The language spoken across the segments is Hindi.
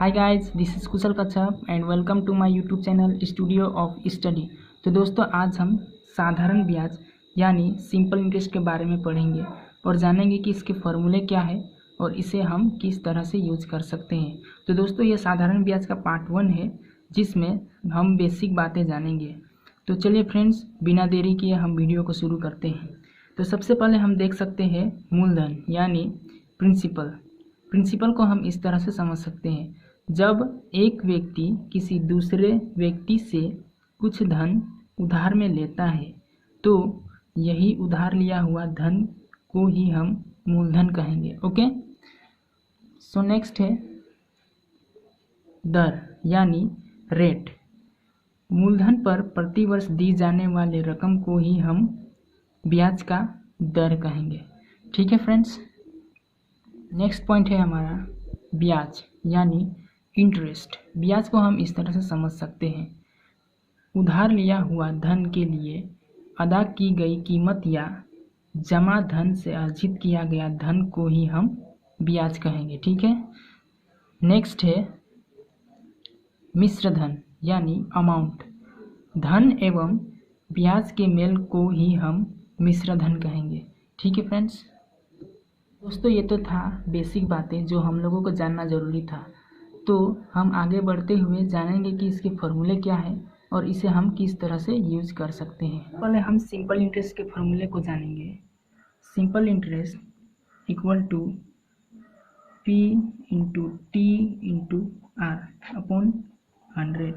Hi guys, this is Kushal Kachhap and welcome to my YouTube channel studio of study. तो दोस्तों, आज हम साधारण ब्याज यानी सिंपल इंटरेस्ट के बारे में पढ़ेंगे और जानेंगे कि इसके फॉर्मूले क्या है और इसे हम किस तरह से यूज कर सकते हैं। तो दोस्तों, ये साधारण ब्याज का पार्ट 1 है जिसमें हम बेसिक बातें जानेंगे। तो चलिए फ्रेंड्स, बिना देरी किए हम वीडियो को शुरू करते हैं। तो सबसे पहले हम देख सकते हैं मूलधन यानी प्रिंसिपल को हम इस तरह से समझ सकते हैं। जब एक व्यक्ति किसी दूसरे व्यक्ति से कुछ धन उधार में लेता है तो यही उधार लिया हुआ धन को ही हम मूलधन कहेंगे। ओके, सो नेक्स्ट है दर यानी रेट। मूलधन पर प्रतिवर्ष दी जाने वाले रकम को ही हम ब्याज का दर कहेंगे। ठीक है फ्रेंड्स। नेक्स्ट पॉइंट है हमारा ब्याज यानी इंटरेस्ट। ब्याज को हम इस तरह से समझ सकते हैं, उधार लिया हुआ धन के लिए अदा की गई कीमत या जमा धन से अर्जित किया गया धन को ही हम ब्याज कहेंगे। ठीक है। नेक्स्ट है मिश्र धन यानी अमाउंट। धन एवं ब्याज के मेल को ही हम मिश्र धन कहेंगे। ठीक है फ्रेंड्स। दोस्तों, ये तो था बेसिक बातें जो हम लोगों को जानना ज़रूरी था। तो हम आगे बढ़ते हुए जानेंगे कि इसके फॉर्मूले क्या है और इसे हम किस तरह से यूज कर सकते हैं। पहले हम सिंपल इंटरेस्ट के फॉर्मूले को जानेंगे। Simple interest equal to P into T into R upon 100।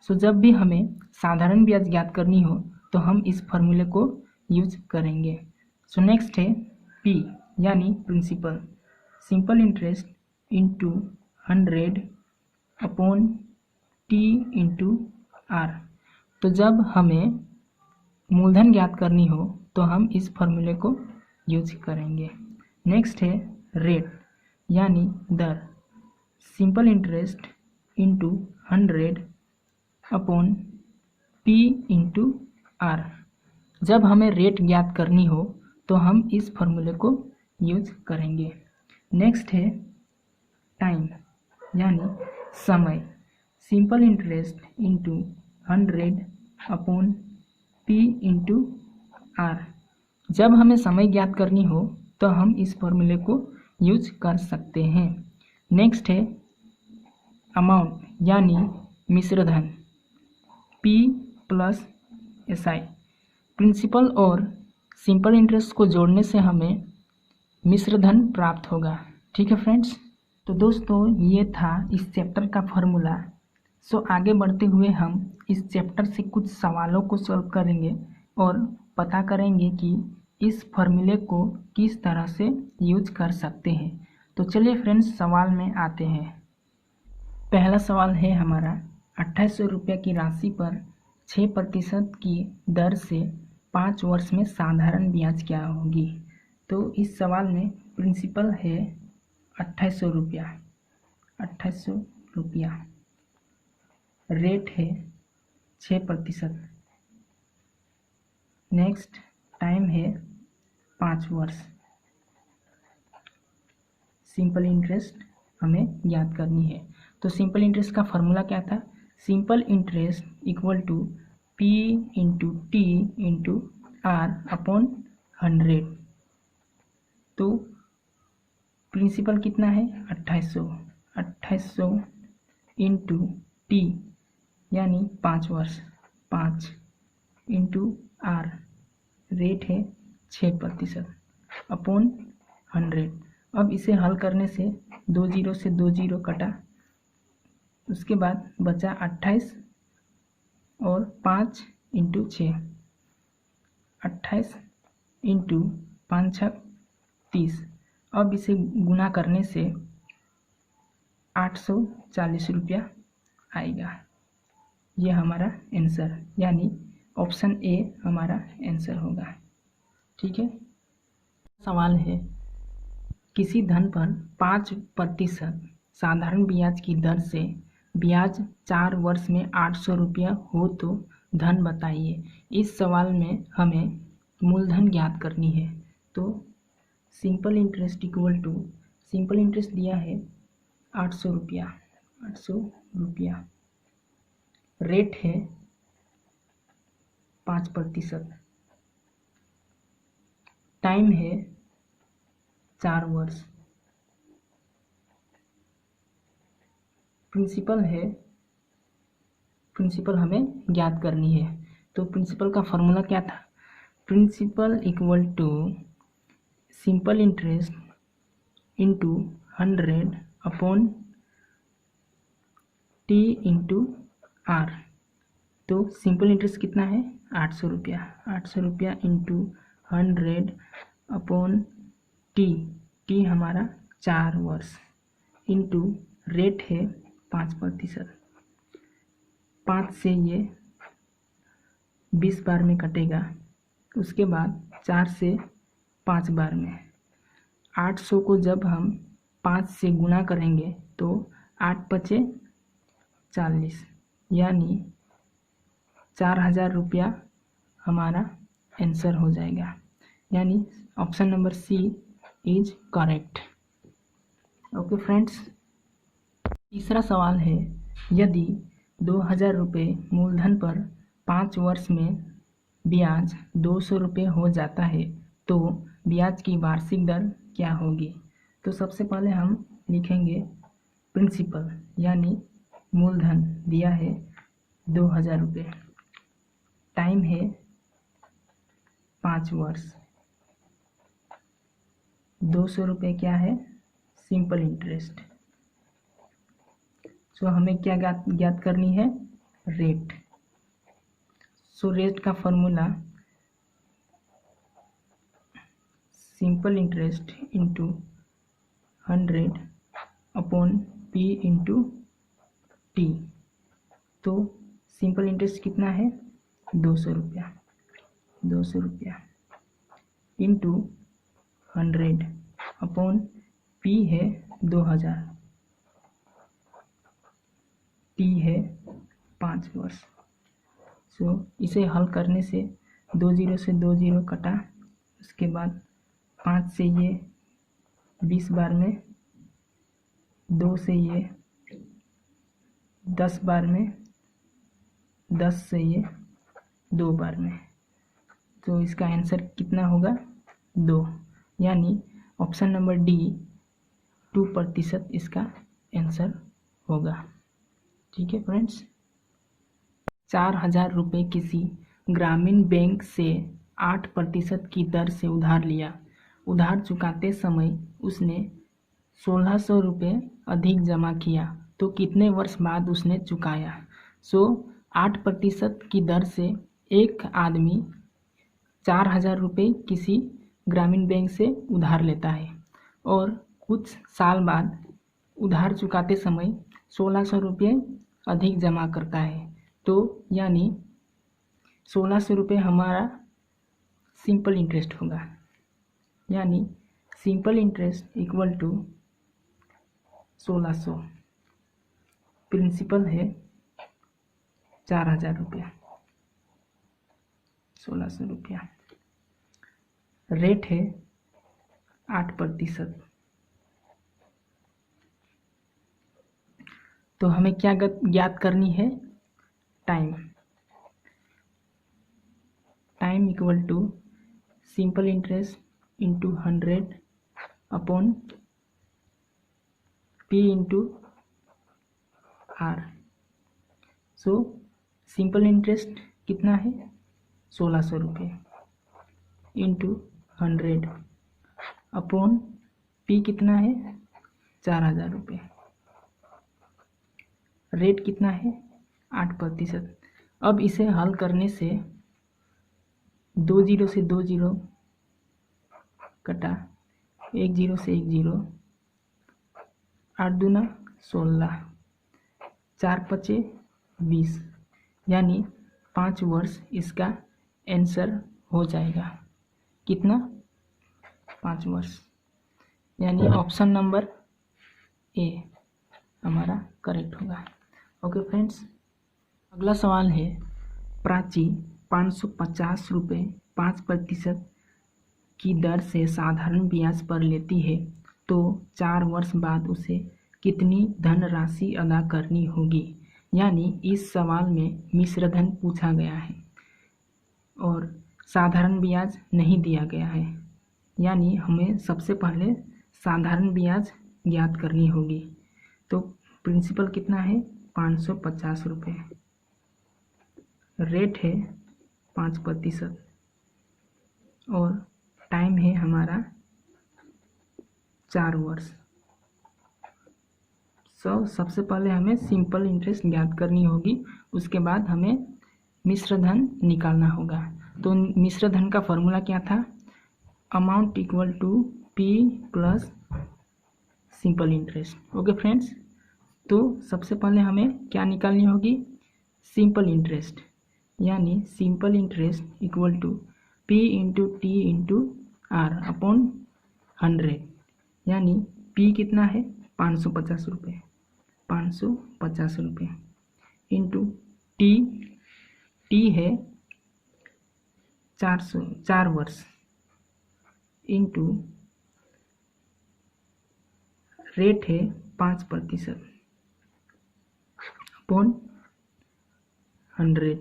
So जब भी हमें साधारण ब्याज ज्ञात करनी हो तो हम इस फॉर्मूले को यूज करेंगे। सो नेक्स्ट है P यानी principal. Simple interest into 100 upon T into R. तो जब हमें मूलधन ज्ञात करनी हो तो हम इस फॉर्मूले को यूज करेंगे। नेक्स्ट है रेट यानी दर। Simple interest into 100 upon P into R. जब हमें रेट ज्ञात करनी हो तो हम इस फॉर्मूले को यूज करेंगे। नेक्स्ट है टाइम यानी समय। Simple interest into 100 upon P into R. जब हमें समय ज्ञात करनी हो तो हम इस फॉर्मूले को यूज कर सकते हैं। नेक्स्ट है अमाउंट यानी मिश्र धन। P plus SI। प्रिंसिपल और सिंपल इंटरेस्ट को जोड़ने से हमें मिश्र धन प्राप्त होगा। ठीक है फ्रेंड्स। तो दोस्तों, ये था इस चैप्टर का फॉर्मूला। सो आगे बढ़ते हुए हम इस चैप्टर से कुछ सवालों को सॉल्व करेंगे और पता करेंगे कि इस फॉर्मूले को किस तरह से यूज कर सकते हैं। तो चलिए फ्रेंड्स, सवाल में आते हैं। पहला सवाल है हमारा 2800 रुपये की राशि पर 6% की दर से 5 वर्ष में साधारण ब्याज क्या होगी। तो इस सवाल में प्रिंसिपल है 2800 रुपया, 2800 रुपया। रेट है 6%। नेक्स्ट टाइम है 5 वर्ष। सिंपल इंटरेस्ट हमें ज्ञात करनी है। तो सिंपल इंटरेस्ट का फॉर्मूला क्या था? Simple interest equal to P into T into R upon 100। तो प्रिंसिपल कितना है? 2800 इंटू टी यानी 5 वर्ष, 5 इंटू आर रेट है 6% अपॉन 100। अब इसे हल करने से 2 जीरो से 2 जीरो कटा, उसके बाद बचा 28 और 5 इंटू 6, 28 इंटू 5 6 30। अब इसे गुना करने से 840 रुपया आएगा। ये हमारा आंसर यानी ऑप्शन ए हमारा आंसर होगा। ठीक है। सवाल है किसी धन पर 5% साधारण ब्याज की दर से ब्याज 4 वर्ष में 800 रुपया हो तो धन बताइए। इस सवाल में हमें मूलधन ज्ञात करनी है। तो simple interest equal to, simple interest दिया है 800 रुपया, 800 रुपया। रेट है 5%। टाइम है 4 वर्ष। प्रिंसिपल हमें ज्ञात करनी है। तो प्रिंसिपल का फॉर्मूला क्या था? Principal equal to simple interest into 100 upon T into R. तो सिंपल इंटरेस्ट कितना है? 800 रुपया। 800 रुपया इंटू 100 अपॉन टी हमारा 4 वर्ष इंटू रेट है 5%। 5 से ये 20 बार में कटेगा, उसके बाद 4 से 5 बार में। 800 को जब हम 5 से गुणा करेंगे तो 8 पचे 40, यानी 4000 रुपया हमारा आंसर हो जाएगा। यानी option number C is correct. Okay friends, तीसरा सवाल है, यदि 2000 रुपये मूलधन पर 5 वर्ष में ब्याज 200 रुपये हो जाता है तो ब्याज की वार्षिक दर क्या होगी? तो सबसे पहले हम लिखेंगे प्रिंसिपल, यानी मूलधन दिया है 2000 रुपये। टाइम है 5 वर्ष। 200 रुपये क्या है? Simple interest. सो हमें क्या ज्ञात करनी है? रेट। सो रेट का formula simple interest into 100 upon P into T. तो सिंपल इंटरेस्ट कितना है? 200 रुपया। 200 रुपया इंटू 100 अपॉन पी है 2000, टी है 5 वर्ष। सो इसे हल करने से 2 जीरो से 2 जीरो कटा, उसके बाद 5 से ये 20 बार में, 2 से ये 10 बार में, 10 से ये 2 बार में। तो इसका आंसर कितना होगा? 2, यानी ऑप्शन नंबर डी 2% इसका आंसर होगा। ठीक है फ्रेंड्स। 4000 रुपये किसी ग्रामीण बैंक से 8% की दर से उधार लिया। उधार चुकाते समय उसने 1600 रुपये अधिक जमा किया, तो कितने वर्ष बाद उसने चुकाया? 8% की दर से एक आदमी 4000 रुपये किसी ग्रामीण बैंक से उधार लेता है और कुछ साल बाद उधार चुकाते समय 1600 रुपये अधिक जमा करता है। तो यानी 1600 रुपये हमारा सिंपल इंटरेस्ट होगा, यानी simple interest equal to 1600। Principal है 4000 रुपया, 1600 रुपया। रेट है 8%। तो हमें क्या ज्ञात करनी है? Time equal to simple interest into 100 upon P into R. So simple interest कितना है? 1600 रुपये इंटू 100 अपॉन पी कितना है? 4000 रुपये। रेट कितना है? 8%। अब इसे हल करने से 2 जीरो से 2 जीरो कटा, 1 जीरो से 1 जीरो, 8 दूना 16, 4 पचे 20, यानी 5 वर्ष इसका आंसर हो जाएगा। कितना? 5 वर्ष, यानी ऑप्शन नंबर ए हमारा करेक्ट होगा। ओके फ्रेंड्स, अगला सवाल है, प्राची 550 रुपये 5% की दर से साधारण ब्याज पर लेती है तो 4 वर्ष बाद उसे कितनी धनराशि अदा करनी होगी। यानी इस सवाल में मिश्र धन पूछा गया है और साधारण ब्याज नहीं दिया गया है। यानी हमें सबसे पहले साधारण ब्याज ज्ञात करनी होगी। तो प्रिंसिपल कितना है 550 रुपये, रेट है 5% और टाइम है हमारा 4 वर्ष। सबसे पहले हमें सिंपल इंटरेस्ट ज्ञात करनी होगी, उसके बाद हमें मिश्र धन निकालना होगा। तो मिश्र धन का फॉर्मूला क्या था, amount equal to P plus simple interest. Okay friends, तो सबसे पहले हमें क्या निकालनी होगी, सिंपल इंटरेस्ट। यानी simple interest equal to P into T into R upon 100। यानी पी कितना है 550 रुपये, 550 रुपये इंटू टी है 4 वर्ष इंटू रेट है 5% अपॉन 100।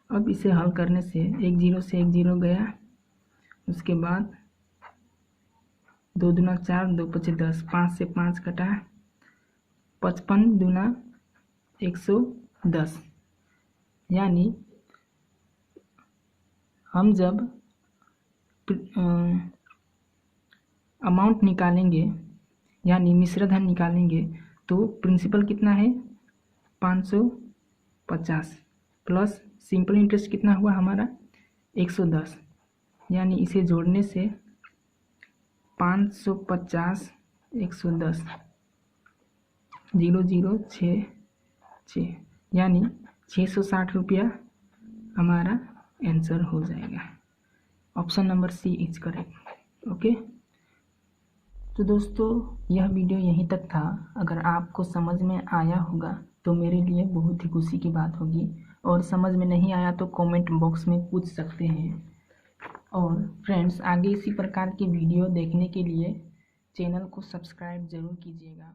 अब इसे हल करने से 1 0 से 1 0 गया, उसके बाद 2 दूना 4, 2 पचे 10, 5 से 5 कटा, 55 दूना 110। यानी हम जब अमाउंट निकालेंगे यानी मिश्र धन निकालेंगे तो प्रिंसिपल कितना है 550 प्लस सिंपल इंटरेस्ट कितना हुआ हमारा 110। यानी इसे जोड़ने से 550 110 0 0 6 6 यानी 660 रुपया हमारा आंसर हो जाएगा। Option number C is correct. Okay, तो दोस्तों यह वीडियो यहीं तक था। अगर आपको समझ में आया होगा तो मेरे लिए बहुत ही खुशी की बात होगी, और समझ में नहीं आया तो कमेंट बॉक्स में पूछ सकते हैं। और फ्रेंड्स, आगे इसी प्रकार की वीडियो देखने के लिए चैनल को सब्सक्राइब ज़रूर कीजिएगा।